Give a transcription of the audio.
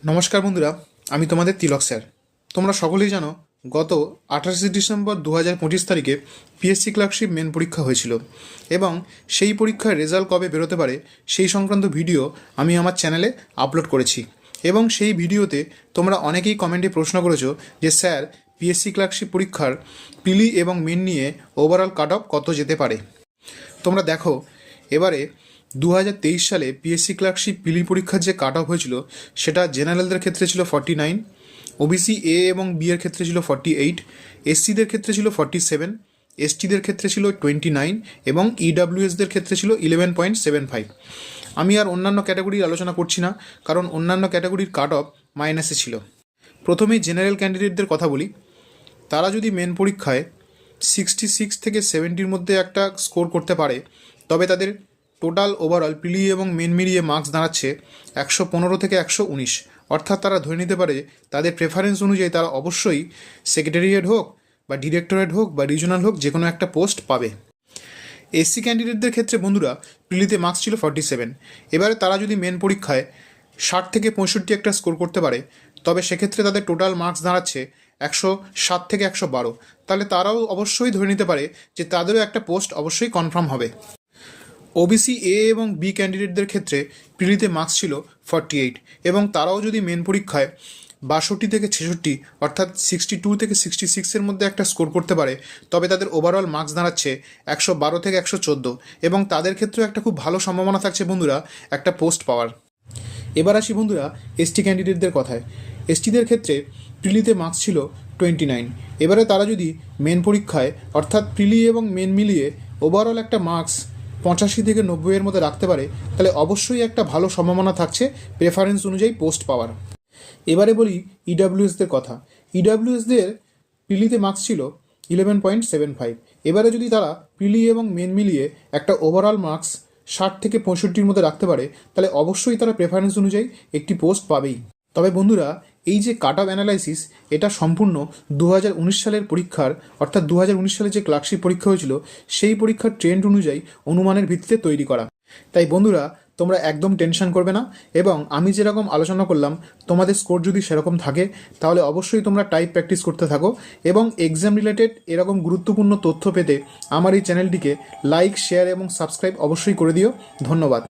নমস্কার বন্ধুরা, আমি তোমাদের তিলক স্যার। তোমরা সকলেই জানো গত 28শে ডিসেম্বর 2025 তারিখে পিএসসি ক্লার্কশিপ মেন পরীক্ষা হয়েছিল এবং সেই পরীক্ষার রেজাল্ট কবে বেরোতে পারে সেই সংক্রান্ত ভিডিও আমি আমার চ্যানেলে আপলোড করেছি। এবং সেই ভিডিওতে তোমরা অনেকেই কমেন্টে প্রশ্ন করেছো যে স্যার, পিএসসি ক্লার্কশিপ পরীক্ষার প্রিলি এবং মেন নিয়ে ওভারঅল কাট অফ কত যেতে পারে। তোমরা দেখো, এবারে 2023 সালে পিএসসি ক্লার্কশিপ প্রিলি পরীক্ষার যে কাট অফ হয়েছিল সেটা জেনারেলদের ক্ষেত্রে ছিল 49, ওবিসি এ এবং বি এর ক্ষেত্রে ছিল 48, এসসিদের ক্ষেত্রে ছিল 47, এসটিদের ক্ষেত্রে ছিল 29 এবং ইডাব্লিউএসদের ক্ষেত্রে ছিল 11.75। আমি আর অন্যান্য ক্যাটাগরির আলোচনা করছি না, কারণ অন্যান্য ক্যাটাগরির কাট অফ মাইনাসে ছিল। প্রথমেই জেনারেল ক্যান্ডিডেটদের কথা বলি। তারা যদি মেন পরীক্ষায় 66 থেকে 70-র মধ্যে একটা স্কোর করতে পারে, তবে তাদের টোটাল ওভারঅল প্রিলি এবং মেন মিলিয়ে মার্কস দাঁড়াচ্ছে 115 থেকে 119। অর্থাৎ তারা ধরে নিতে পারে তাদের প্রেফারেন্স অনুযায়ী তারা অবশ্যই সেক্রেটারিয়েট হোক বা ডিরেক্টরেট হোক বা রিজনাল হোক, যে কোনো একটা পোস্ট পাবে। এসসি ক্যান্ডিডেটদের ক্ষেত্রে বন্ধুরা প্রিলিতে মার্কস ছিল 47। এবারে তারা যদি মেন পরীক্ষায় 60 থেকে 65 একটা স্কোর করতে পারে, তবে সেক্ষেত্রে তাদের টোটাল মার্কস দাঁড়াচ্ছে 107 থেকে 112। তাহলে তারাও অবশ্যই ধরে নিতে পারে যে তাদেরও একটা পোস্ট অবশ্যই কনফার্ম হবে। ওবিসি এ এবং বি ক্যান্ডিডেটদের ক্ষেত্রে প্রিলিতে মার্কস ছিল 48 এবং তারাও যদি মেন পরীক্ষায় 62 থেকে 66 অর্থাৎ 62 থেকে 66-এর মধ্যে একটা স্কোর করতে পারে, তবে তাদের ওভারঅল মার্কস দাঁড়াচ্ছে 112 থেকে 114 এবং তাদের ক্ষেত্রেও একটা খুব ভালো সম্ভাবনা থাকছে বন্ধুরা একটা পোস্ট পাওয়ার। এবার আসি বন্ধুরা এসটি ক্যান্ডিডেটদের কথায়। এসটিদের ক্ষেত্রে প্রিলিতে মার্কস ছিল 29। এবারে তারা যদি মেন পরীক্ষায় অর্থাৎ প্রিলি এবং মেন মিলিয়ে ওভারঅল একটা মার্কস 85 থেকে 90-এর মধ্যে রাখতে পারে, তাহলে অবশ্যই একটা ভালো সম্ভাবনা থাকছে প্রেফারেন্স অনুযায়ী পোস্ট পাওয়ার। এবারে বলি ইডাব্লিউএসদের কথা। ইডাব্লিউএসদের প্রিলিতে মার্কস ছিল 11.75। এবারে যদি তারা প্রিলি এবং মেন মিলিয়ে একটা ওভারঅল মার্কস 60 থেকে 65-র মধ্যে রাখতে পারে, তাহলে অবশ্যই তারা প্রেফারেন্স অনুযায়ী একটি পোস্ট পাবেই। তবে বন্ধুরা, এই যে কাট অফ অ্যানালাইসিস, এটা সম্পূর্ণ 2019 সালের পরীক্ষার অর্থাৎ 2019 সালে যে ক্লার্কশিপ পরীক্ষা হয়েছিল সেই পরীক্ষার ট্রেন্ড অনুযায়ী অনুমানের ভিত্তিতে তৈরি করা। তাই বন্ধুরা, তোমরা একদম টেনশন করবে না এবং আমি যেরকম আলোচনা করলাম তোমাদের স্কোর যদি সেরকম থাকে তাহলে অবশ্যই তোমরা টাইপ প্র্যাকটিস করতে থাকো এবং এক্সাম রিলেটেড এরকম গুরুত্বপূর্ণ তথ্য পেতে আমার এই চ্যানেলটিকে লাইক, শেয়ার এবং সাবস্ক্রাইব অবশ্যই করে দিও। ধন্যবাদ।